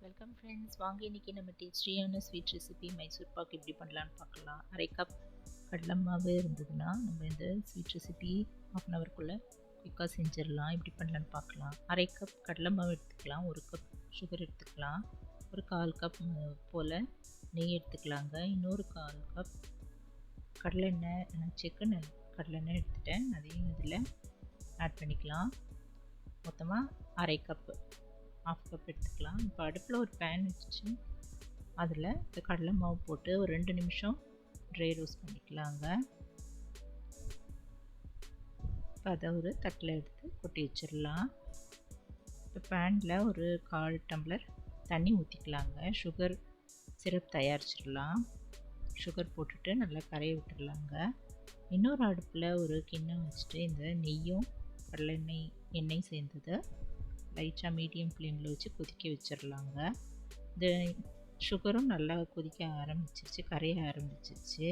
Welcome friends, வாங்க இன்றைக்கி நம்ம டேஸ்டியான ஸ்வீட் ரெசிபி மைசூர் பாக் எப்படி பண்ணலான்னு பார்க்கலாம். அரை கப் கடலை மாவு இருந்ததுன்னா நம்ம இந்த ஸ்வீட் ரெசிபி ½ குயிக்காக செஞ்சிடலாம். எப்படி பண்ணலான்னு பார்க்கலாம். அரை கப் கடலை மாவு எடுத்துக்கலாம், 1 கப் சுகர் எடுத்துக்கலாம், ஒரு 1/4 கப் போல் நெய் எடுத்துக்கலாங்க, இன்னொரு 1/4 கப் கடலெண்ணெய், நான் செக்கு கடலெண்ணெய் எடுத்துட்டேன், அதையும் இதில் ஆட் பண்ணிக்கலாம். மொத்தமாக அரை கப்பு, 1/2 கப் எடுத்துக்கலாம். இப்போ அடுப்பில் ஒரு பேன் வச்சு அதில் இந்த கடலை மாவு போட்டு ஒரு 2 நிமிஷம் ட்ரை ரோஸ்ட் பண்ணிக்கலாங்க. இப்போ அதை ஒரு தட்டில் எடுத்து கொட்டி வச்சிடலாம். இப்போ பேனில் ஒரு 1/4 டம்ளர் தண்ணி ஊற்றிக்கலாங்க. சுகர் சிரப் தயாரிச்சிடலாம். சுகர் போட்டுட்டு நல்லா கரைய விட்டுடலாங்க. இன்னொரு அடுப்பில் ஒரு கிண்ணம் வச்சுட்டு இந்த நெய்யும் எண்ணெய் சேர்ந்ததை லைட்டாக மீடியம் ஃப்ளேமில் வச்சு கொதிக்க வச்சிடலாங்க. இந்த சுகரும் நல்லா கொதிக்க ஆரம்பிச்சிருச்சு, கரைய ஆரம்பிச்சிருச்சு.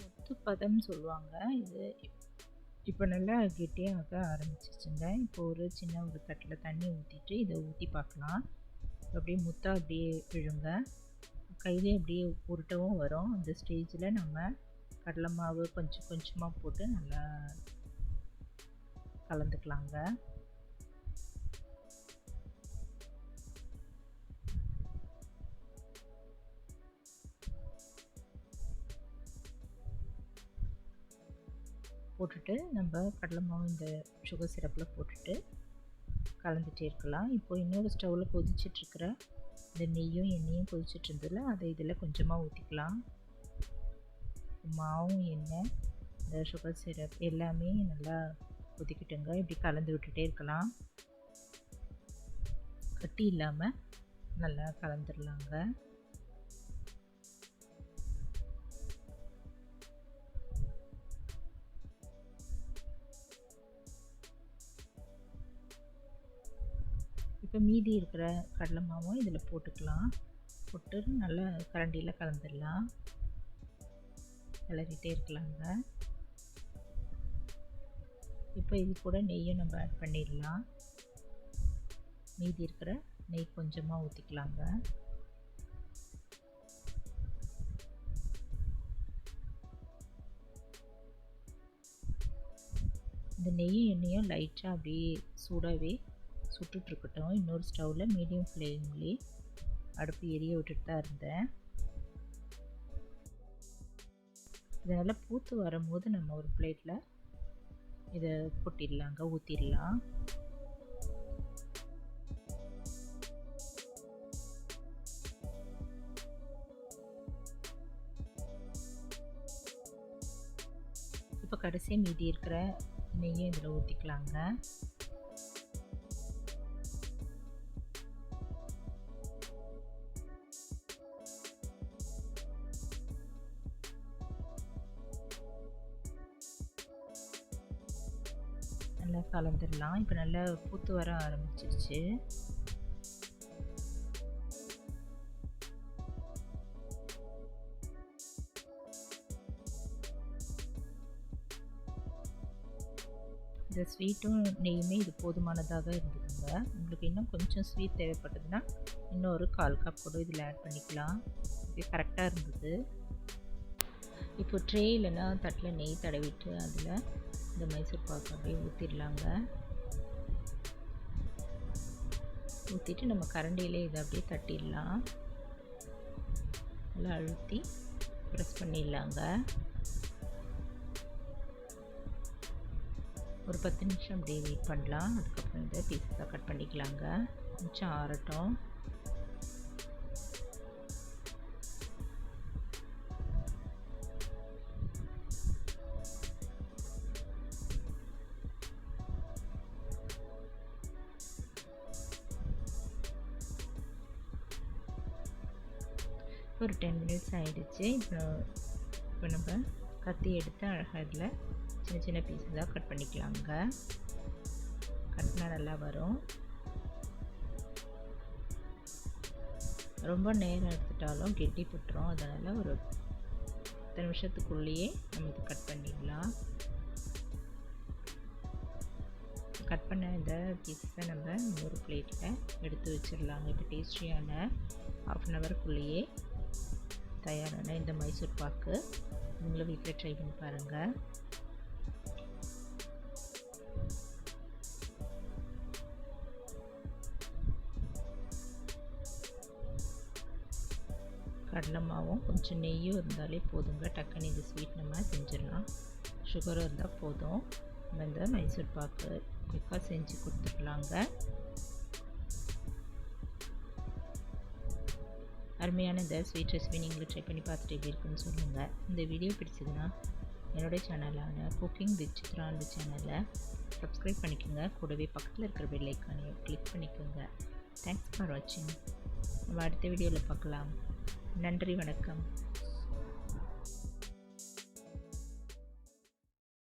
முத்து பதம்னு சொல்லுவாங்க. இது இப்போ நல்லா கெட்டியாக ஆரம்பிச்சிருச்சுங்க. இப்போ ஒரு தட்டில் தண்ணி ஊற்றிட்டு இதை ஊற்றி பார்க்கலாம். அப்படியே முத்தா அப்படியே விழுங்க, கையிலே அப்படியே உருட்டவும் வரும். அந்த ஸ்டேஜில் நம்ம கடலை மாவு கொஞ்சம் கொஞ்சமாக போட்டு நல்லா கலந்துக்கலாங்க. போட்டுட்டு நம்ம கடலை மாவு இந்த சுகர் சிரப்பில் போட்டுட்டு கலந்துகிட்டே இருக்கலாம். இப்போ இன்னொரு ஸ்டவ்வில் கொதிச்சிட்ருக்கிற இந்த நெய்யும் எண்ணெயும் கொதிச்சுட்டு இருந்ததில் அதை இதில் கொஞ்சமாக ஊற்றிக்கலாம். மாவும் எண்ணெய், இந்த சுகர் சிரப் எல்லாமே நல்லா கொதிக்கிட்டுங்க. இப்படி கலந்து விட்டுட்டே இருக்கலாம், கட்டி இல்லாமல் நல்லா கலந்துடலாங்க. இப்போ மீதி இருக்கிற கடலை மாவும் இதில் போட்டுக்கலாம். போட்டு நல்லா கரண்டியில் கலந்துடலாம், கிளறிட்டே இருக்கலாங்க. இப்போ இது கூட நெய்யும் நம்ம ஆட் பண்ணிடலாம். மீதி இருக்கிற நெய் கொஞ்சமாக ஊற்றிக்கலாங்க. இந்த நெய்யும் எண்ணெயும் லைட்டாக அப்படியே சூடாகவே சுட்டுட்ருக்கட்டும். இன்னொரு ஸ்டவ்வில் மீடியம் ஃப்ளேம்லேயே அடுப்பு எரிய விட்டுட்டு தான் இருந்தேன். இதனால் பூத்து வரும்போது நம்ம ஒரு பிளேட்டில் இதை கொட்டிடலாங்க, ஊற்றிடலாம். இப்போ கடைசி மீதி இருக்கிற நெய்யும் இதில் ஊற்றிக்கலாங்க. நல்லா கலந்துடலாம். இப்போ நல்லா பூத்து வர ஆரம்பிச்சிருச்சு. இந்த ஸ்வீட்டும் நெய்யுமே இது போதுமானதாக இருந்ததுங்க. உங்களுக்கு இன்னும் கொஞ்சம் ஸ்வீட் தேவைப்பட்டதுன்னா இன்னொரு 1/4 கப் கூட இதில் ஆட் பண்ணிக்கலாம். இது கரெக்டாக இருந்தது. இப்போ ட்ரே இல்லைன்னா தட்டில் நெய் தடவிட்டு அதில் இந்த மைசூர் பாக்கு அப்படியே ஊற்றிடலாங்க. ஊற்றிட்டு நம்ம கரண்டியிலே இதை அப்படியே தட்டிடலாம். நல்லா அழுத்தி ப்ரெஸ் பண்ணிடலாங்க. ஒரு 10 நிமிஷம் அப்படியே வெயிட் பண்ணலாம். அதுக்கப்புறம் இந்த பீஸஸாக கட் பண்ணிக்கலாங்க. கொஞ்சம் ஆறட்டும். ஒரு 10 மினிட்ஸ் ஆகிடுச்சு. இப்போ நம்ம கத்தி எடுத்து அழகாக இதில் சின்ன சின்ன பீஸஸாக கட் பண்ணிக்கலாங்க. கட்டினா நல்லா வரும். ரொம்ப நேரம் எடுத்துட்டாலும் கெட்டி போட்டுரும். அதனால் ஒரு 10 நிமிஷத்துக்குள்ளேயே நம்ம இது கட் பண்ணிடலாம். கட் பண்ண இந்த பீஸை நம்ம ஒரு பிளேட்டில் எடுத்து வச்சிடலாங்க. இப்போ டேஸ்டியான ½ அன் ஹவருக்குள்ளேயே தயாரான இந்த மைசூர் பாக்கு நீங்களும் வீட்டில் ட்ரை பண்ணி பாருங்கள். கடலை மாவும் கொஞ்சம் நெய்யும் இருந்தாலே போதுங்க. டக்குன்னு இது ஸ்வீட் நம்ம செஞ்சிடலாம். சுகரும் இருந்தால் போதும். நம்ம இந்த மைசூர் பாக்கு குயிக்காக செஞ்சு கொடுத்துடலாங்க. அருமையான இந்த ஸ்வீட் ரெசிபி நீங்களும் ட்ரை பண்ணி பார்த்துட்டு எப்படி இருக்குன்னு சொல்லுங்கள். இந்த வீடியோ பிடிச்சதுன்னா என்னுடைய சேனலான குக்கிங் வித் சித்ரா அந்த சேனலை சப்ஸ்கிரைப் பண்ணிக்கோங்க. கூடவே பக்கத்தில் இருக்கிற பெல் ஐக்கானையும் கிளிக் பண்ணிக்கோங்க. தேங்க்ஸ் ஃபார் வாட்சிங். நம்ம அடுத்த வீடியோவில் பார்க்கலாம். நன்றி, வணக்கம்.